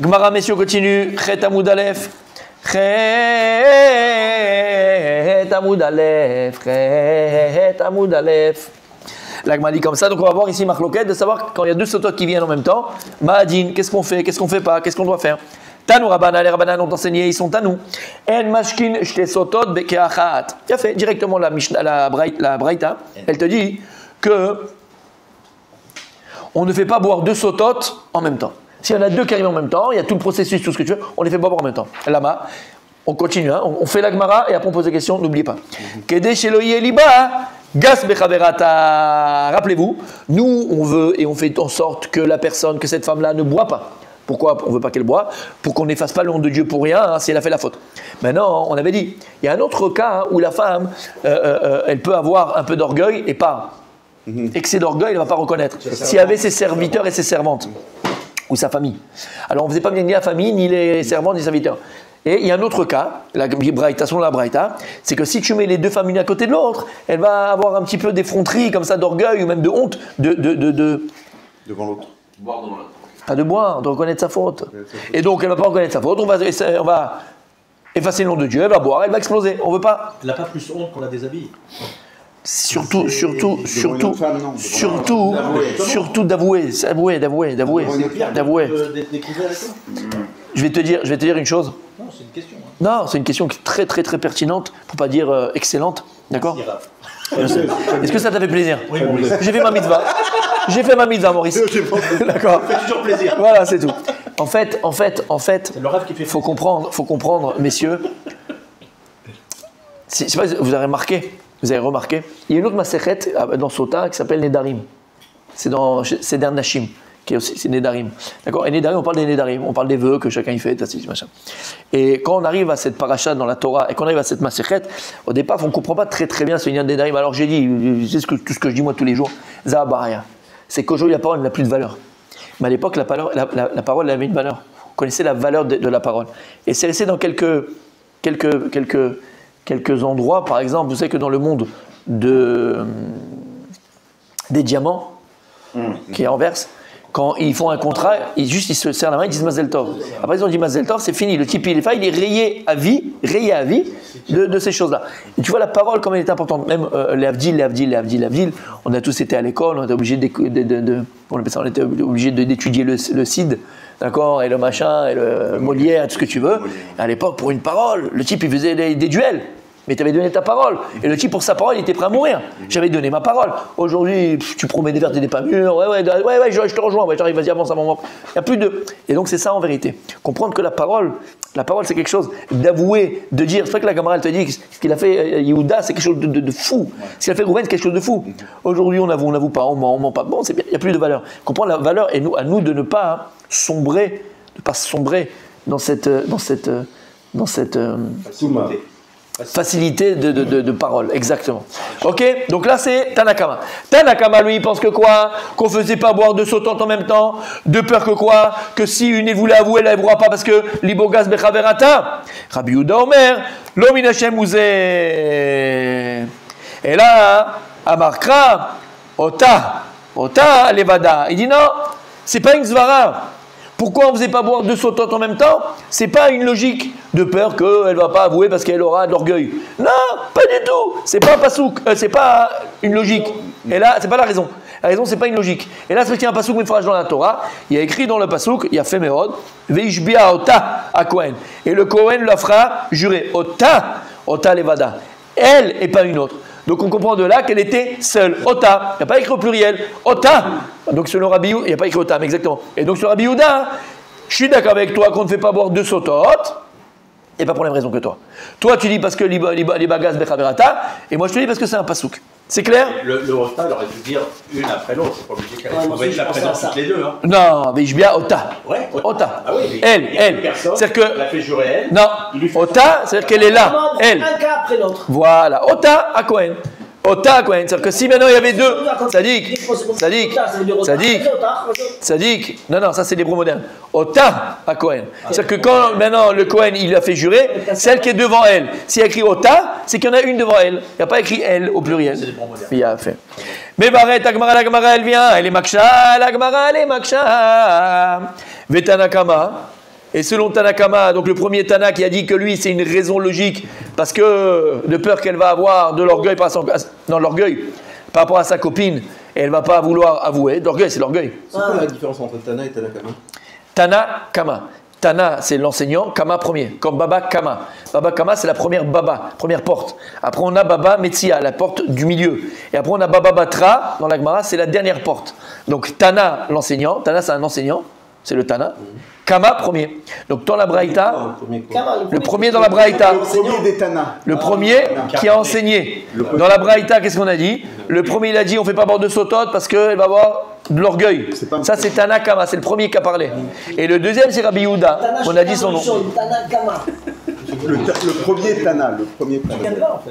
Gemara, messieurs, continue. Chet Amoud Aleph. Chet Amoud Aleph. Chet Amoud Aleph. La Gemara dit comme ça. Donc on va voir ici Machloket de savoir quand il y a deux sotot qui viennent en même temps. Ma'adin, qu'est-ce qu'on fait, qu'est-ce qu'on fait pas, qu'est-ce qu'on doit faire. Tanou Rabbanan, les Rabbanan ont enseigné, ils sont tanou. En mashkin shte sotot bekeachat. Il a fait directement la Braïta. Elle te dit que on ne fait pas boire deux sotot en même temps. S'il y en a deux qui arrivent en même temps, il y a tout le processus, tout ce que tu veux, on les fait pas boire en même temps. Lama, on continue, hein, on fait la Gemara et après on pose des questions, n'oubliez pas. Kede sheloyi eliba, gas bechaverata. Rappelez-vous, nous on veut et on fait en sorte que la personne, que cette femme-là ne boit pas. Pourquoi on ne veut pas qu'elle boive? Pour qu'on n'efface pas le nom de Dieu pour rien, hein, si elle a fait la faute. Maintenant, on avait dit, il y a un autre cas où la femme, elle peut avoir un peu d'orgueil et pas. Excès d'orgueil, elle ne va pas reconnaître. S'il y avait ses serviteurs et ses servantes, ou sa famille. Alors on ne faisait pas bien ni la famille, ni les servants, ni les serviteurs. Et il y a un autre cas, la Braïta, selon la Braïta, c'est que si tu mets les deux familles à côté de l'autre, elle va avoir un petit peu d'effronterie, comme ça, d'orgueil ou même de honte, devant l'autre. Boire devant l'autre. Pas de boire, de reconnaître sa faute. Et donc elle ne va pas reconnaître sa faute, on va effacer le nom de Dieu, elle va boire, elle va exploser. On ne veut pas. Elle n'a pas plus honte qu'on la déshabille. Surtout d'avouer. Je vais te dire une chose. Non, c'est une question. Hein. Non, c'est une question très très très pertinente, pour pas dire excellente, d'accord? Est-ce que ça t'a fait plaisir? Oui, bon, J'ai fait ma mitzvah. J'ai fait ma mitzvah, Maurice. D'accord. Ça fait toujours plaisir. Voilà, c'est tout. En fait, c'est le rêve qui fait faut comprendre, messieurs. Je sais pas, vous avez remarqué, il y a une autre Masechet dans Sota qui s'appelle Nedarim. C'est dans Seder Nashim, qui est aussi c'est Nedarim. D'accord? Et Nedarim, on parle des Nedarim, on parle des vœux que chacun y fait, machin. Et quand on arrive à cette paracha dans la Torah et qu'on arrive à cette Masechet, au départ, on ne comprend pas très très bien ce lien de Nedarim. Alors j'ai dit, c'est tout ce que je dis moi tous les jours, Zahabaria. C'est qu'aujourd'hui la parole n'a plus de valeur. Mais à l'époque, la parole elle avait une valeur. On connaissait la valeur de la parole. Et c'est resté dans quelques endroits, par exemple, vous savez que dans le monde des diamants, qui est à Anvers, quand ils font un contrat, ils se serrent la main, ils disent Mazel Tov. Après ils ont dit Mazel Tov, c'est fini. Le type il est rayé à vie de ces choses-là. Et tu vois la parole comme elle est importante. Même les Avdil, on a tous été à l'école, on était obligé d'étudier le Cid. D'accord, et le machin, et le Molière, tout ce que tu veux. À l'époque, pour une parole, le type il faisait des duels. Mais tu avais donné ta parole. Et le type, pour sa parole, il était prêt à mourir. J'avais donné ma parole. Aujourd'hui, tu promets des vertes et des pas mûres. Ouais, je te rejoins. Ouais, j'arrive, vas-y, avance à mon moment. Il n'y a plus de. Et donc, c'est ça en vérité. Comprendre que la parole, c'est quelque chose d'avouer, de dire. C'est pas que la camarade te dit ce qu'il a fait Yehuda, c'est quelque chose de fou. Ce qu'il a fait Rouven, c'est quelque chose de fou. Aujourd'hui, on n'avoue pas, on ment pas. Bon, c'est bien, il n'y a plus de valeur. Comprendre la valeur et à nous de ne pas sombrer dans cette facilité de parole, exactement. Ok, donc là c'est Tanakama. Tanakama, lui, il pense que quoi? Qu'on faisait pas boire deux sautantes en même temps, de peur que quoi? Que si une voulait avouer, elle n'avouera pas parce que Libogas Bechaverata. Rabbi Yehuda Omer, Lo min Hashem uzeh. Et là, Amarkra, Ota Levada. Il dit non, c'est pas une Zvara. Pourquoi on ne faisait pas boire deux sautantes en même temps? C'est pas une logique de peur qu'elle ne va pas avouer parce qu'elle aura de l'orgueil. Non, pas du tout. C'est pas un pasouk, c'est pas une logique. Et là, c'est pas la raison. La raison, c'est pas une logique. Et là, c'est parce qu'il y a un pasouk Mifraj dans la Torah. Il y a écrit dans le pasouk, il y a fait Meod, Veishbia Ota à Kohen. Et le Kohen la fera jurer. Ota Levada. Elle et pas une autre. Donc on comprend de là qu'elle était seule. Ota. Il n'y a pas écrit au pluriel. Ota. Donc sur le Rabbi Yehuda, il n'y a pas écrit Ota, mais exactement. Et donc sur le Rabbi Yehuda, je suis d'accord avec toi qu'on ne fait pas boire deux sototes, et pas pour la même raison que toi. Toi tu dis parce que les bagas bechaverata, et moi je te dis parce que c'est un pasouk. C'est clair? Le Ota, il aurait dû dire une après l'autre. C'est pas obligé qu'elle ait la présence toutes les deux. Hein. Non, mais je bien Ota. Ouais, Ota. Ah oui, elle. C'est-à-dire que. Elle a fait jurer elle. Non, Ota, c'est-à-dire qu'elle est là. Elle. Un cas après l'autre. Voilà. Ota à Kohen. Ota à Kohen. C'est-à-dire que si maintenant il y avait deux. Sadik. Non, ça c'est l'hébreu moderne. Ota à Kohen. C'est-à-dire que quand maintenant le Kohen il a fait jurer, celle qui est devant elle. S'il y a écrit Ota, c'est qu'il y en a une devant elle. Il n'y a pas écrit elle au pluriel. C'est l'hébreu moderne. Il a fait. Mais Barret, la Gemara elle vient. Elle est Maksha. La Gemara elle est Maksha. Vetanakama. Et selon Tanakama, donc le premier Tana qui a dit que lui, c'est une raison logique, parce que de peur qu'elle va avoir de l'orgueil par rapport à sa copine, et elle ne va pas vouloir avouer. L'orgueil, c'est l'orgueil. C'est quoi la différence entre Tana et Tanakama? Tanakama. Tana, c'est l'enseignant, Kama premier, comme Baba Kama. Baba Kama, c'est la première Baba, première porte. Après, on a Baba Metsia, la porte du milieu. Et après, on a Baba Batra, dans la Gemara, c'est la dernière porte. Donc, Tana, l'enseignant. Tana, c'est un enseignant, c'est le Tana. Kama, premier. Donc, dans la Braïta, le premier dans la Braïta. Le premier des Tana. Le premier qui a enseigné. Dans la Braïta, qu'est-ce qu'on a dit? Le premier, il a dit, on ne fait pas boire de sotot parce qu'elle va avoir de l'orgueil. Ça, c'est Tanakama, c'est le premier qui a parlé. Et le deuxième, c'est Rabbi Yehuda. On a dit son nom. Le premier Tana, le premier Tana.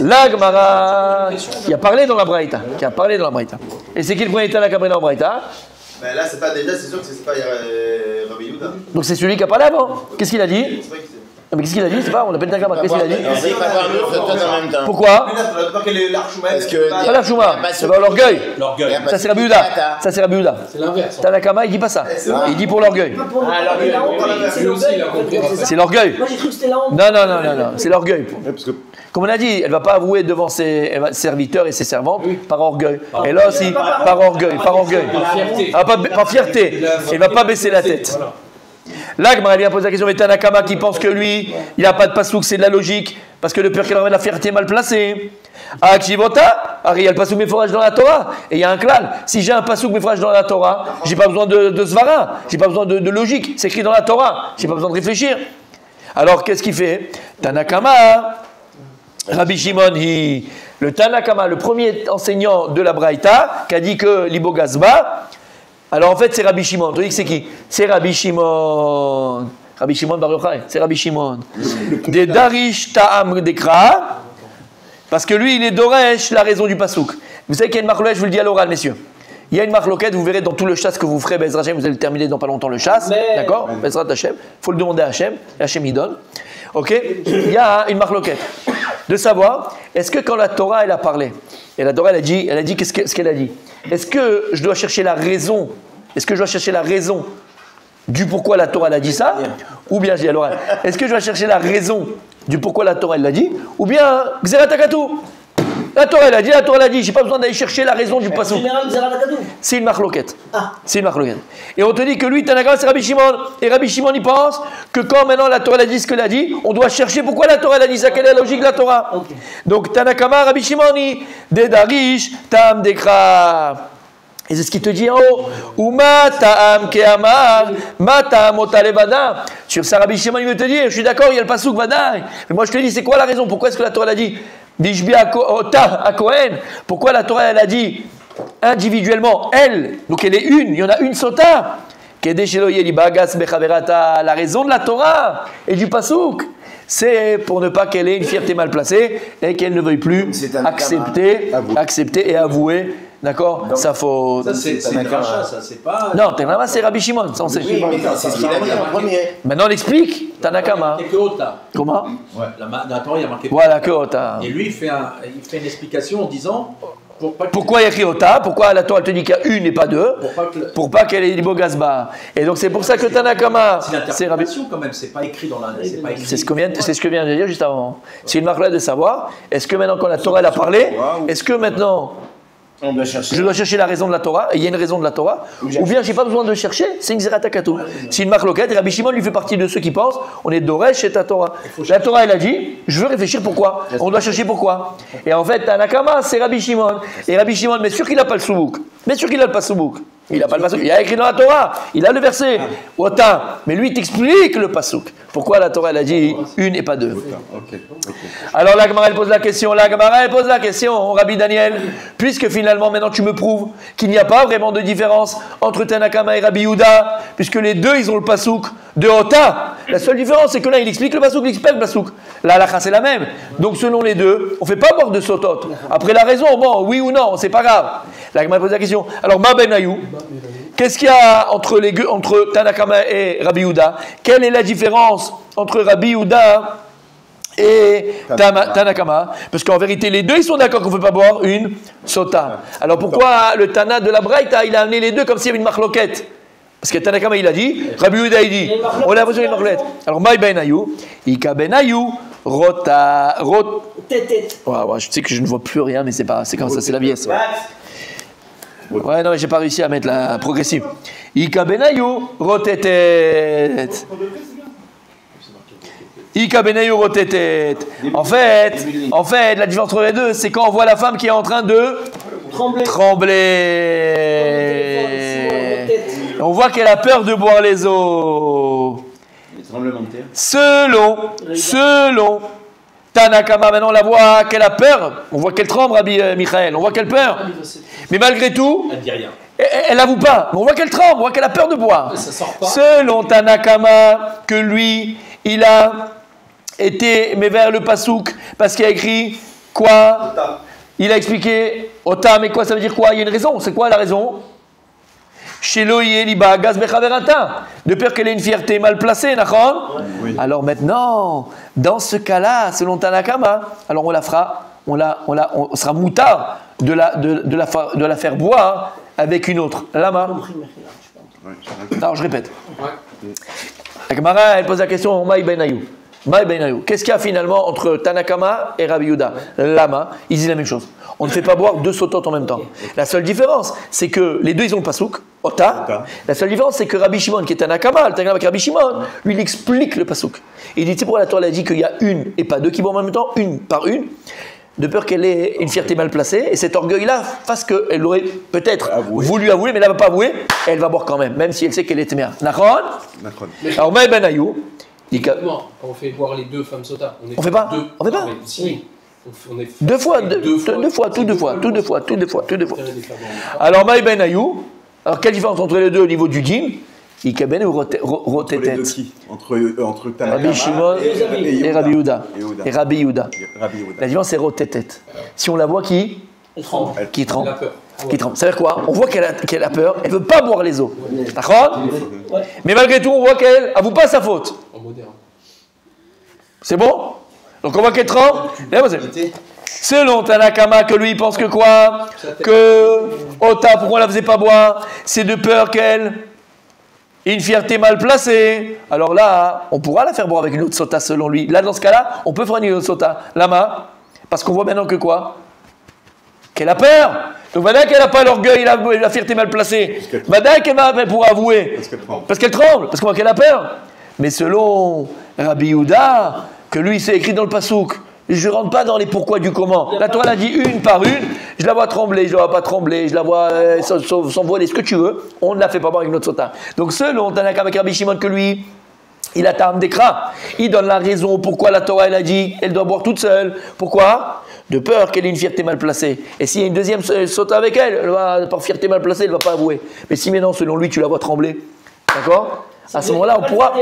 La Gemara, qui a parlé dans la Braïta. Et c'est qui le premier Tana qui a parlé dans la Braïta? Ben là, c'est pas déjà, c'est sûr que c'est pas Rabbi Yehuda. Donc c'est celui qui a parlé avant. Qu'est-ce qu'il a dit? Mais qu'est-ce qu'il a dit? C'est pas, on appelle Tanakama. Qu'est-ce qu'il a dit? Pourquoi? Parce que Pas l'Archouma, c'est pas l'orgueil. Ça c'est Rabbi Yehuda. C'est l'inverse. Tanakama, il dit pas ça. Il dit pour l'orgueil. C'est l'orgueil. Moi j'ai cru que c'était la honte. Non, c'est l'orgueil. Parce que Comme on a dit, elle ne va pas avouer devant ses serviteurs et ses servantes par orgueil. Et là aussi, par orgueil. Par fierté. Elle ne va pas baisser la tête. Là, Gemara vient poser la question, mais Tanakama qui pense que lui, il n'a pas de pasouk, c'est de la logique, parce que le père qu'elle aurait la fierté mal placée. À Akshivota, il y a le pasouk méforage dans la Torah, et il y a un klal. Si j'ai un pasouk méforage dans la Torah, j'ai pas besoin de svara, j'ai pas besoin de logique, c'est écrit dans la Torah, j'ai pas besoin de réfléchir. Alors qu'est-ce qu'il fait? Tanakama, Rabbi Shimon, le Tanakama, le premier enseignant de la Braïta, qui a dit que l'Ibo Gazba. Alors en fait, c'est Rabbi Shimon. Tu dis que c'est qui? C'est Rabbi Shimon. Rabbi Shimon Bar Yochai. C'est Rabbi Shimon. Des Darish Ta'am Dekra. Parce que lui, il est Doresh, la raison du Pasouk. Vous savez qu'il y a une marloquette, je vous le dis à l'oral, messieurs. Il y a une marloquette, vous verrez dans tout le chasse que vous ferez, Bezrat Hashem, vous allez le terminer dans pas longtemps le chasse. D'accord? Bezrat Hashem. Il faut le demander à Hashem. Et Hashem y donne. Ok? Il y a une marloquette. De savoir, est-ce que quand la Torah, elle a parlé, et la Torah, elle a dit qu'est-ce qu'elle a dit? Est-ce que je dois chercher la raison? Est-ce que je dois chercher la raison du pourquoi la Torah elle a dit ça? Ou bien, je dis à l'oral, est-ce que je dois chercher la raison du pourquoi la Torah elle l'a dit? Ou bien, Xeratakatu? La Torah elle a dit, j'ai pas besoin d'aller chercher la raison du passage. C'est une marloquette. C'est une marloquette. Et on te dit que lui, Tanakama, c'est Rabbi Shimon. Et Rabbi Shimon, il pense que quand maintenant la Torah elle a dit ce qu'elle a dit, on doit chercher pourquoi la Torah elle a dit ça, quelle est la logique de la Torah. Donc Tanakama, Rabbi Shimon, Dedarish, Tam Dekra. Et c'est ce qu'il te dit en haut. Uma ta'am ke'amar, ma ta'am otalevada. Sur ça, Rabbi Shimon, il veut te dire, je suis d'accord, il y a le pasouk vadaï. Mais moi, je te dis, c'est quoi la raison? Pourquoi est-ce que la Torah l'a dit? Dishbi à Kohen. Pourquoi la Torah, elle a dit individuellement, elle, donc elle est une, il y en a une sota. La raison de la Torah et du pasouk, c'est pour ne pas qu'elle ait une fierté mal placée et qu'elle ne veuille plus accepter et avouer. D'accord, sa faute. Ça, c'est une rachat, ça, c'est pas. Non, Tanakama, c'est Rabbi Shimon, ça on sait. Oui, mais c'est ce qu'il a dit en premier. Maintenant, on explique Tanakama. Il y a que Ota. Comment? Ouais, la Torah, il y a marqué. Voilà, que Ota. Et lui, il fait une explication en disant. Pourquoi il y a écrit Ota? Pourquoi la Torah te dit qu'il y a une et pas deux? Pour pas qu'elle ait des beaux gazba. Et donc, c'est pour ça que Tanakama. C'est Rabbi Shimon quand même, c'est pas écrit dans la. C'est ce que vient de dire juste avant. C'est une marque là de savoir. Est-ce que maintenant, quand la Torah elle a parlé, est-ce que maintenant. Je dois chercher la raison de la Torah, et il y a une raison de la Torah, ou bien j'ai pas besoin de chercher, c'est une Xeratakatu. C'est une marque locale, et Rabbi Shimon lui fait partie de ceux qui pensent, on est Doresh et ta Torah. La Torah elle a dit, je veux réfléchir pourquoi, on doit chercher pourquoi. Et en fait, Tanakama c'est Rabbi Shimon, et Rabbi Shimon, mais sûr qu'il n'a pas le soubouk, mais sûr qu'il a le pas soubouk. Il n'a pas le pasouk, il a écrit dans la Torah, il a le verset, Ota, mais lui il t'explique le pasouk. Pourquoi la Torah elle a dit une et pas deux. Alors la Gemara elle pose la question, Rabbi Daniel, puisque finalement maintenant tu me prouves qu'il n'y a pas vraiment de différence entre Tanakama et Rabbi Yehuda, puisque les deux ils ont le pasouk de Ota. La seule différence c'est que là il explique le pasouk, il explique le pasouk. La halakha c'est la même. Donc selon les deux, on ne fait pas boire de sotot. Après la raison, bon, oui ou non, c'est pas grave. La Gemara pose la question. Alors Ma Ben Ayou, qu'est-ce qu'il y a entre Tanakama et Rabbi Yehuda? Quelle est la différence entre Rabbi Yehuda et Tanakama? Parce qu'en vérité, les deux, ils sont d'accord qu'on ne peut pas boire une sota. Alors pourquoi le Tana de la Braïta, il a amené les deux comme s'il y avait une marloquette Parce que Tanakama il a dit, Rabbi Yehuda il dit, on a l'impression qu'il y a une marlette. Alors, Maï ben Ayou, Ika ben Ayou, Ouais, je sais que je ne vois plus rien, mais c'est comme ça, c'est la vieillesse. Ouais, non, mais j'ai pas réussi à mettre la progressive. Ika ben Ayou, rotetet. Ika ben Ayou, rotetet. En fait, la différence entre les deux, c'est quand on voit la femme qui est en train de trembler. On voit qu'elle a peur de boire les eaux. Selon Tanakama, maintenant on la voit qu'elle a peur. On voit qu'elle tremble, Rabbi Michael. On voit qu'elle peur. Mais malgré tout, elle dit rien. Elle n'avoue pas. Mais on voit qu'elle tremble, on voit qu'elle a peur de boire. Ça sort pas. Selon Tanakama, que lui, il a été mais vers le pasouk parce qu'il a écrit quoi? Il a expliqué Ota, mais quoi ça veut dire quoi? Il y a une raison. C'est quoi la raison? De peur qu'elle ait une fierté mal placée, oui. Alors maintenant, dans ce cas-là, selon Tanakama, alors on la fera, on sera moutard de la faire boire avec une autre. Lama. Alors je répète. La Gemara, elle pose la question Maï ben Ayou. Qu'est-ce qu'il y a finalement entre Tanakama et Rabbi Yehuda? Lama, ils disent la même chose. On ne fait pas boire deux sotot en même temps. La seule différence, c'est que les deux, ils ont le pasouk, Ota. La seule différence, c'est que Rabbi Shimon, qui est Tanakama, le Tanakama avec Rabbi Shimon, lui, il explique le pasouk. Il dit, tu sais pourquoi la Torah a dit qu'il y a une et pas deux qui boivent en même temps, une par une, de peur qu'elle ait une fierté mal placée, et cet orgueil-là fasse qu'elle aurait peut-être voulu avouer, mais elle ne va pas avouer, et elle va boire quand même si elle sait qu'elle est téméraire. Nachon. Alors, Maï ben Ayou. Quand on fait boire les deux femmes sota, on fait pas. On fait pas. Si. Deux fois. Alors, Maï ben Ayou, alors quelle différence entre les deux au niveau du din? Ikaben ou rotetet? Entre Rabbi Shimon et Rabbi Yehuda. Et Rabbi Yehuda. La différence, c'est rotetet. Si on la voit qui tremble. Qui tremble. Ça veut dire quoi? On voit qu'elle a peur, elle ne veut pas boire les eaux. D'accord? Mais malgré tout, on voit qu'elle n'avoue pas sa faute. C'est bon? Donc on voit qu'elle tremble. Selon Tanakama, que lui, il pense que quoi? Que Ota, pourquoi on ne la faisait pas boire? C'est de peur qu'elle ait une fierté mal placée. Alors là, on pourra la faire boire avec une autre sota selon lui. Là, dans ce cas-là, on peut faire une autre sota. Lama, parce qu'on voit maintenant que quoi? Qu'elle a peur. Donc maintenant qu'elle n'a pas l'orgueil, la fierté mal placée. Maintenant qu'elle pourra avouer. Parce qu'elle tremble. Parce qu'on voit qu'elle a peur. Mais selon Rabbi Yehuda, que lui, c'est écrit dans le pasouk. Je ne rentre pas dans les pourquoi du comment. La Torah l'a dit une par une. Je la vois trembler, je ne la vois pas trembler, je la vois s'envoler, ce que tu veux. On ne la fait pas boire avec notre sota. Donc selon Tanakama avec Rabbi Shimon, que lui, il a Tam Dekra. Il donne la raison pourquoi la Torah, elle a dit elle doit boire toute seule. Pourquoi? De peur qu'elle ait une fierté mal placée. Et s'il y a une deuxième sota avec elle va, par fierté mal placée, elle ne va pas avouer. Mais si maintenant, selon lui, tu la vois trembler, d'accord? À ce moment-là, on pourra.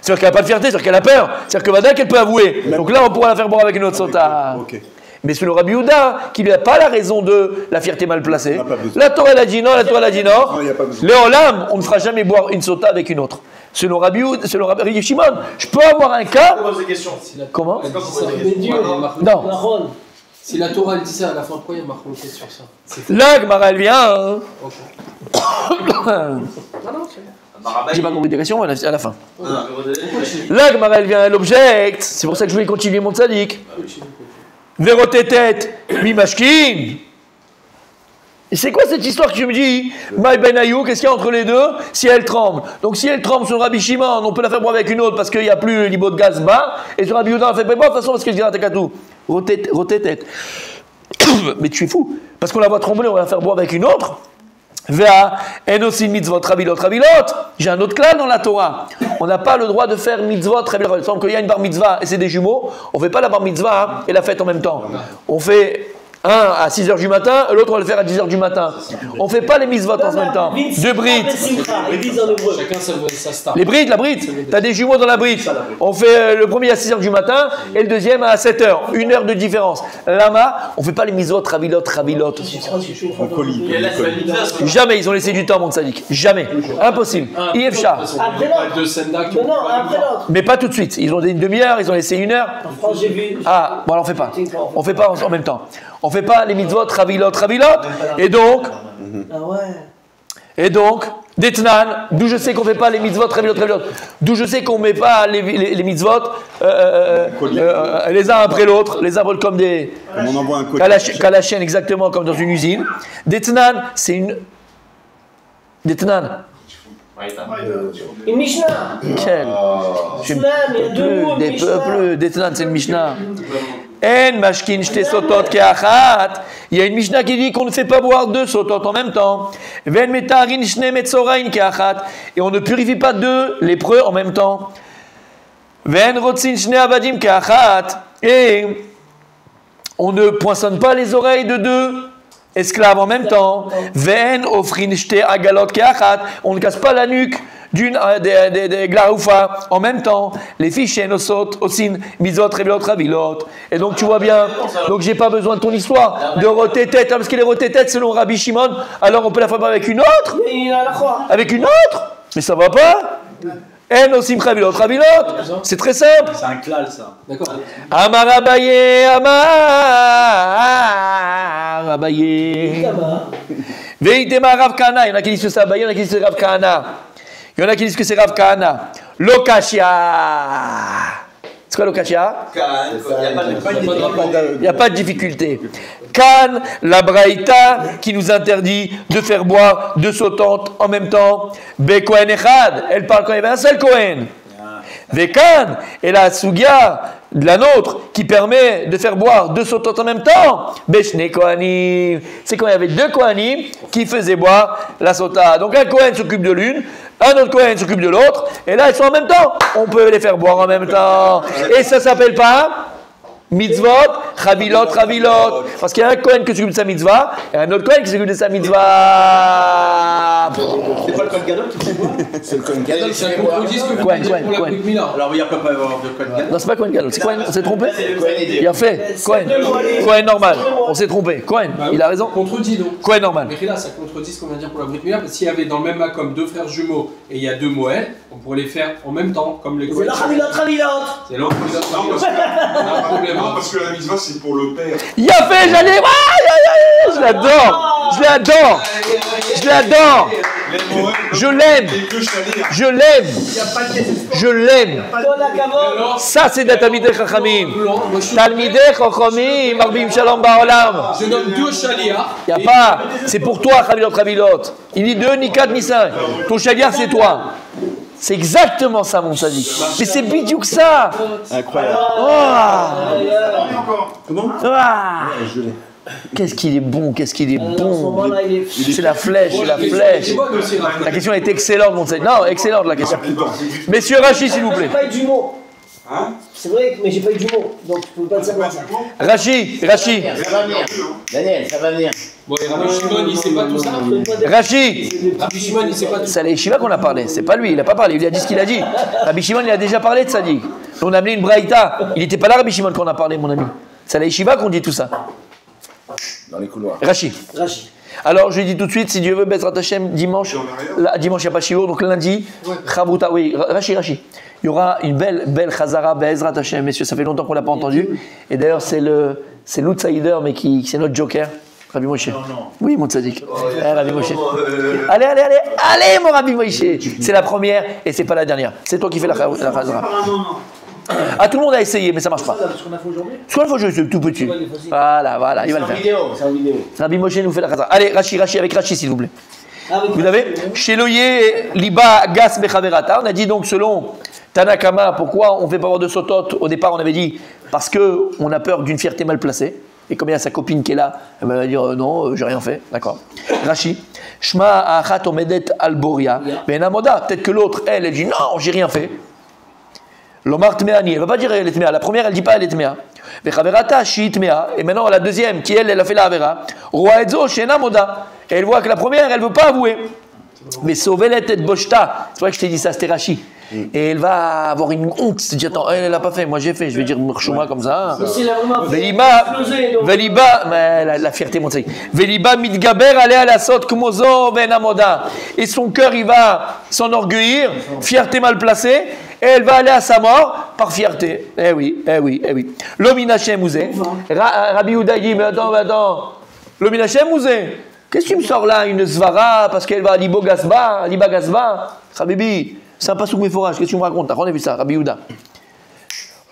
C'est-à-dire qu'elle n'a pas de fierté, c'est-à-dire qu'elle a peur. C'est-à-dire que maintenant qu'elle peut avouer. Donc là, on pourra la faire boire avec une autre sota. Mais selon Rabbi Yehuda, qui n'a pas la raison de la fierté mal placée, la Torah elle a dit non, la Torah elle a dit non. Le Olam, on ne fera jamais boire une sota avec une autre. Selon Rabbi Yehuda, selon Rabbi Shimon, je peux avoir un cas. Comment? Non. Si la Torah elle dit ça à la fin, pourquoi il y a marqué sur ça? Là, Gemara elle vient. J'ai pas compris des questions à la fin. Là, Gemara elle vient, elle objecte. C'est pour ça que je voulais continuer mon tzaddik. Vérotétet, mimashkin. Et c'est quoi cette histoire que tu me dis? Maï ben Ayou, qu'est-ce qu'il y a entre les deux? Si elle tremble. Donc si elle tremble sur Rabbi Shimon, on peut la faire boire avec une autre parce qu'il n'y a plus l'ibot de gaz bas. Et sur Rabbi Yehuda, on la fait pas boire de toute façon parce qu'il dit Takatou. Rotétet. Mais tu es fou. Parce qu'on la voit trembler, on va la faire boire avec une autre. Vea, enosin mitzvot ravilot. J'ai un autre clan dans la Torah. On n'a pas le droit de faire mitzvot ravilot. Il semble qu'il y a une bar mitzvah et c'est des jumeaux. On ne fait pas la bar mitzvah et la fête en même temps. On fait un à 6h du matin, l'autre on va le faire à 10h du matin. On ne fait pas les mitzvot en même temps. Deux brides. Chacun sa star. Les brides, la bride. Tu as des jumeaux dans la bride. On fait le premier à 6h du matin et le deuxième à 7h. 1 heure de différence. Lama, on ne fait pas les mitzvot ravilot. On colie. Jamais ils ont laissé du temps, mon tzaddik. Jamais. Impossible. IFCHA. Mais pas tout de suite. Ils ont donné une demi-heure, ils ont laissé 1 heure. Ah, bon, alors on fait pas. On fait pas en même temps. On fait pas les mitzvot ravilot. Et donc, D'Etnan, d'où je sais qu'on ne fait pas les mitzvot, Ravilot. D'où je sais qu'on ne met pas les mitzvot les uns après l'autre, les uns comme des. Comme on envoie un colis. Qu'à la chaîne, exactement comme dans une usine. D'Etnan, c'est une. D'Etnan. Une Mishnah. Quel Il y a deux mots, des Mishnah. peuples, d'Etnan, c'est une Mishnah. En mashkin shte sotot ke'achat. Il y a une Mishnah qui dit qu'on ne fait pas boire deux sotot en même temps. Ven metarin shne metzorain ke'achat. Et on ne purifie pas deux lépreux en même temps. Ven rotzin shne avadim ke'achat. Et on ne poinçonne pas les oreilles de deux esclaves en même temps. Ven ofrin shte agalot ke'achat. On ne casse pas la nuque d'une des glaroufa en même temps. Les fiches nosot osin mizot revilot ravilot. Et donc tu vois bien, donc j'ai pas besoin de ton histoire de roter tête, parce que les roter tête selon Rabbi Shimon, alors on peut la faire avec une autre, avec une autre, mais ça va pas. En osim ravilot ravilot, c'est très simple. C'est un klal, ça. D'accord. Amar Abaye, Amar Abaye. Veitema Rav Kahana. Il y en a qui disent que c'est Abaye, il y en a qui disent que c'est Rav Kahana. Il y en a qui disent que c'est Rav Kahana. Lokashia. C'est quoi Lokashia? Il n'y a pas de difficulté. Kan, la Braïta, qui nous interdit de faire boire deux sautantes en même temps. Be Kohen Echad, elle parle quand il y avait un seul Kohen. Vekan, et la Sugia, de la nôtre, qui permet de faire boire deux sautantes en même temps. Beshne Kohanim, c'est quand il y avait deux Kohanim qui faisaient boire la sota. Donc un Kohen s'occupe de l'une, un autre Kohen s'occupe de l'autre, et là ils sont en même temps. On peut les faire boire en même temps. Et ça s'appelle pas mitzvot, ravilot. Parce qu'il y a un Kohen qui s'occupe de sa mitzvah, et un autre Kohen qui s'occupe de sa mitzvah. C'est pas le code gadol qui fait quoi? C'est le Kohen Gadol. C'est un contredit ce que vous Cohen, dites pour la Cohen. Brit Mila. Alors, il n'y a pas de code gadol. Non, c'est pas Cohen Gadol, c'est Cohen, on s'est trompé. Cohen Il a fait Cohen. Cohen normal, on s'est trompé. Cohen, Bah oui, il a raison. Contredit donc. Cohen normal. Mais là, ça contredit ce qu'on vient de dire pour la Brit Mila, parce que s'il y avait dans le même makom deux frères jumeaux et il y a deux Moël, on pourrait les faire en même temps, comme les C'est Cohen. la Ravilot. C'est l'autre qui Non, parce on a un problème. non, parce que la mitzvah, c'est pour le père. Il a fait, j'allais. Je l'adore. Je l'adore. Je l'adore. Je l'aime. Je l'aime. Je l'aime. Ça, c'est des Talmidei Chachamim. Talmidei Chachamim, Marbim Shalom Ba'olam. Je donne deux chalias. Il n'y a pas. C'est pour toi, Ravilot. Il ni 2, ni 4, ni 5. Ton chaliar, c'est toi. C'est exactement ça, mon sadique. Mais c'est bidiouk ça. Incroyable. Comment Je l'ai. Qu'est-ce qu'il est bon, qu'est-ce qu'il est En ce bon. moment-là, il est. C'est la flèche, c'est la flèche. La question est excellente, mon sadique. Non, excellente la question. Messieurs Rachid, s'il vous plaît. J'ai pas eu de jumeaux. Hein? C'est vrai, mais j'ai pas eu de jumeaux. Donc je peux pas te savoir ça. Rachid. Ça va venir. Daniel, ça va venir. Bon, et Rabbi Shimon, il sait pas tout ça. Rachid. Rabbi Shimon, il sait pas tout ça. C'est les Shiva qu'on a parlé, c'est pas lui, il a pas parlé, il a dit ce qu'il a dit. Rabbi Shimon, il a déjà parlé de sadique. On a amené une braïta. Il n'était pas là, Rabbi Shimon, qu'on a parlé, mon ami. C'est les Shiva qu'on dit tout ça. Dans les couloirs. Rachid. Alors, je lui dis tout de suite, si Dieu veut, Bezrat Hashem, dimanche, dimanche, il n'y a pas de shiur, donc lundi, Chavruta, oui, Rachid. Il y aura une belle Chazara, Bezrat Hashem, messieurs, ça fait longtemps qu'on ne l'a pas entendu. Et d'ailleurs, c'est l'outsider, mais c'est notre joker, Rabbi Moshe. Oui, mon tzaddik. Rabbi Moshe. Allez, mon Rabbi Moshe. C'est la première et c'est pas la dernière. C'est toi qui fais la Chazara. Ah, tout le monde a essayé, mais ça marche pas. Ce qu'on a fait aujourd'hui. Ce qu'on a fait aujourd'hui, c'est tout petit. Voilà, il va le faire. C'est en vidéo. Rabbi Moshe nous fait la Chazara. Allez, Rachid, avec Rachid, s'il vous plaît. Vous avez chez Loyer, Liba, Gas, Bechaverata. On a dit donc selon Tanakama, pourquoi on ne fait pas avoir de sotot. Au départ, on avait dit parce qu'on a peur d'une fierté mal placée. Et comme il y a sa copine qui est là, elle va dire non, j'ai rien fait. D'accord. Rashi, Shma Achat Omedet Alboria. Mais Namoda, peut-être que l'autre, elle dit non, j'ai rien fait. Lomar Tmeani, elle ne va pas dire elle est Tmea. La première, elle ne dit pas elle est Tmea. Vechaverata, Shi Tmea. Et maintenant, la deuxième, qui elle a fait la Avera. Roi Edzo, Shena Moda. Et elle voit que la première, elle ne veut pas avouer. Mais Sovelet et Boshta, c'est vrai que je t'ai dit ça, c'était Rashi. Et elle va avoir une honte, se dire attends, elle n'a pas fait, moi j'ai fait, je vais dire Murshuma comme ça. Veliba, mais la fierté monte. Veliba mitgaber aller à la sotte kumozo ben amoda. Et son cœur, il va s'enorgueillir, fierté mal placée, et elle va aller à sa mort par fierté. Eh oui. L'homme inachem ouzé. Rabbi Ouda dit, mais attends. L'homme inachem ouzé. Qu'est-ce que tu me sors là, une svara, parce qu'elle va à Liba Gazba, Habibi, c'est un pasouk méforage, qu'est-ce que tu me racontes? On a vu ça, Rabbi Yehuda.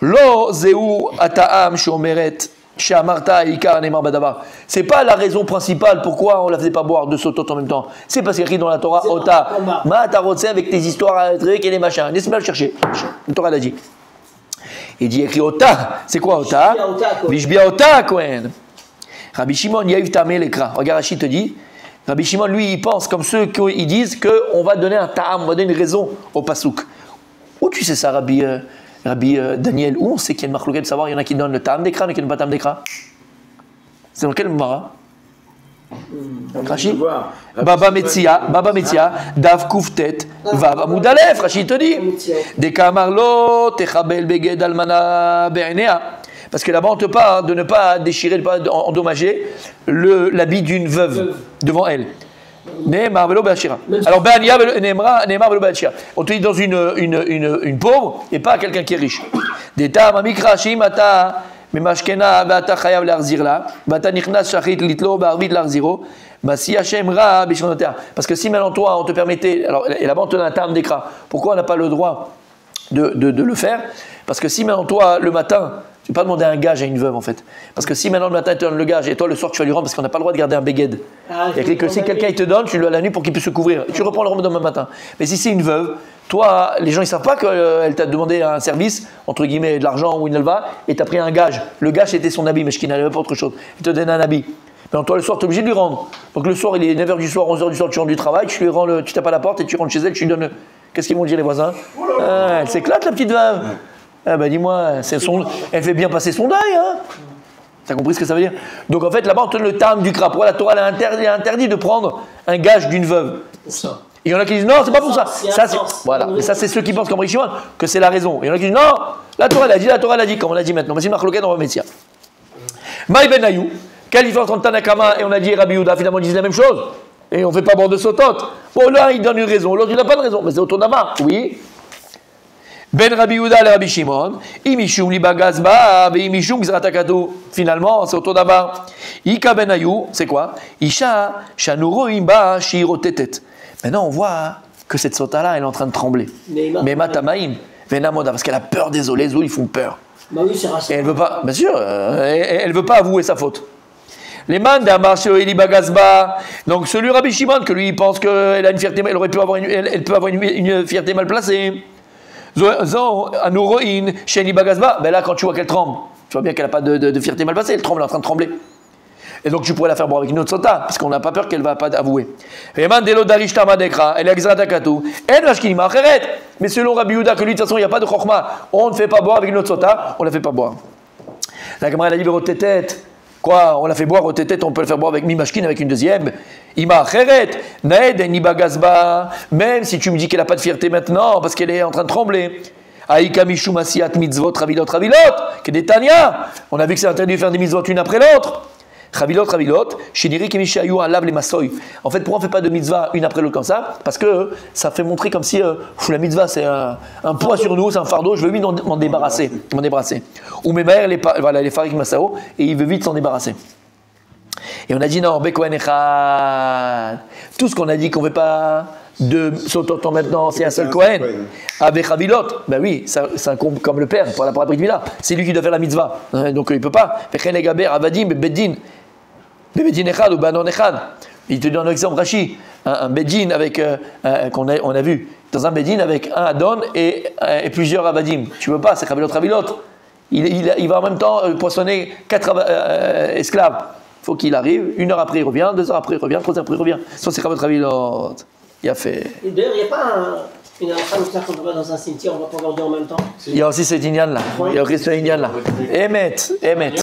Lo zeu ata'am shomeret shamarta ikar ne'mar badavar. C'est pas la raison principale pourquoi on la faisait pas boire de sotot en même temps. C'est parce qu'il y a écrit dans la Torah, Ota, ma tarotse avec tes histoires trucs et les machins. Laisse-moi le chercher. La Torah l'a dit. Il dit écrit Ota. C'est quoi Ota? Vishbia Ota Kohen. Rabbi Shimon Yaïv Tamé l'ekra. Regarde, Rachid te dit. Rabbi Shimon, lui, il pense comme ceux qui disent qu'on va donner un ta'am, on va donner une raison au pasouk. Où tu sais ça, Rabbi Daniel? Où on sait qu'il y a une marloquette de savoir? Il y en a qui donnent le ta'am d'ekra, il y en a qui ne donnent pas ta'am d'ekra. C'est dans quel mara? Rachid? Baba Metzia, Dav Kouftet, Vav Amoudalef, Rachid te dit. Deka Marlo, Techabel Beged Almana Be'enea. Parce que là-bas, on te parle de ne pas déchirer, de ne pas endommager l'habit d'une veuve devant elle. Alors, on te dit dans une pauvre et pas à quelqu'un qui est riche. Parce que si maintenant toi, on te permettait, alors, et là-bas, on te donne un terme d'écran. Pourquoi on n'a pas le droit de le faire? Parce que si maintenant toi, le matin, tu ne peux pas demander un gage à une veuve en fait. Parce que si maintenant le matin, tu te donnes le gage et toi le soir, tu vas lui rendre parce qu'on n'a pas le droit de garder un beged. Il y a que si quelqu'un il te donne, tu lui as la nuit pour qu'il puisse se couvrir. Et tu reprends le rendre demain matin. Mais si c'est une veuve, toi, les gens ils ne savent pas qu'elle t'a demandé un service, entre guillemets, de l'argent ou une elva, et tu as pris un gage. Le gage c'était son habit, mais qui n'avait pas autre chose. Il te donne un habit. Mais toi, le soir, tu es obligé de lui rendre. Donc le soir, il est 9h du soir, 11h du soir, tu rentres du travail, tu lui rends tu tapes à la porte et tu rentres chez elle, tu lui donnes. Qu'est-ce qu'ils vont dire les voisins? Elle s'éclate la petite veuve. Ah bah dis-moi, elle fait bien passer son deuil, hein. T'as compris ce que ça veut dire? Donc en fait, là-bas, on te donne le terme du crapaud. La Torah elle a interdit de prendre un gage d'une veuve. Il y en a qui disent non, c'est pas pour ça. Voilà. Et ça, c'est ceux qui pensent comme Rishimon que c'est la raison. Il y en a qui disent non, la Torah l'a dit, comme on l'a dit maintenant. Vas-y, Marloquet, on va mettre ça. Maï Ben Ayou, quelle différence entre Tanakama et on a dit Rabbi Yehuda, finalement, ils disent la même chose. Et on ne fait pas boire de sotot. Bon, là, il donne une raison. L'autre, il n'a pas de raison. Mais c'est Otonama. Oui. Ben Rabbi Yehuda le Rabbi Shimon, imishum liba gazba, ve imishum gzratakato. Finalement, c'est autour d'abord. Ika ben Ayou, c'est quoi? Isha shanuro imba shirotetet. Maintenant, on voit que cette sota-là, elle est en train de trembler. Mais matamaim, venamoda, parce qu'elle a peur des eaux. Les eaux, ils font peur. Bah oui, c'est raciste. Et elle veut pas, bien sûr, elle veut pas avouer sa faute. Les man d'Amarcio Eliba Gazba. Donc celui Rabbi Shimon, que lui, il pense qu'elle a une fierté, elle peut avoir une fierté mal placée. Anouroïn, Sheni Bagazba, ben là quand tu vois qu'elle tremble, tu vois bien qu'elle n'a pas de fierté mal passée, elle tremble, elle est en train de trembler. Et donc tu pourrais la faire boire avec une autre sota, parce qu'on n'a pas peur qu'elle ne va pas avouer. Elle est exratakatou, elle va shkini macheret. Mais selon Rabbi Yehuda, que lui de toute façon il n'y a pas de chokma, on ne fait pas boire avec une autre sota, on ne la fait pas boire. La Gemara elle a dit rotétet. Quoi, on l'a fait boire au tétet, on peut le faire boire avec mimashkin, avec une deuxième. Ima cheret, naed niba gazba. Même si tu me dis qu'elle n'a pas de fierté maintenant, parce qu'elle est en train de trembler. Aïka mishum asiat mitzvot, ravilot, que des tanya. On a vu que c'est interdit de faire des mitzvot une après l'autre. Ravilot, shiniri kemishayu alav les masoy. En fait, pourquoi on ne fait pas de mitzvah une après l'autre comme ça? Parce que ça fait montrer comme si la mitzvah c'est un poids sur nous, c'est un fardeau, je veux vite m'en débarrasser. Ou mes les farik masao, et il veut vite s'en débarrasser. Et on a dit non, bekohen echad. Tout ce qu'on a dit qu'on ne fait pas de sautant maintenant, c'est un seul Kohen. Avec Ravilot, ben oui, c'est un comme le père, pour la Brit Mila. C'est lui qui doit faire la mitzvah. Donc il ne peut pas. Fechen egaber, avadim, beddin. Beddin echad ou banon echad. Il te donne un exemple, Rashi. Un beddin avec, on a vu, dans un beddin avec un adon et plusieurs avadim. Tu ne veux pas, c'est Ravilot. Il va en même temps poissonner 4 esclaves. Il faut qu'il arrive, 1 heure après il revient, 2 heures après il revient, 3 heures après il revient. Ça c'est Ravilot. Il a fait. Et d'ailleurs, il n'y a pas une femme comme ça qu'on va dans un cimetière, on va pas regarder en même temps. Il y a aussi cet Indian là. Il y a aussi cet Indian là. Emet.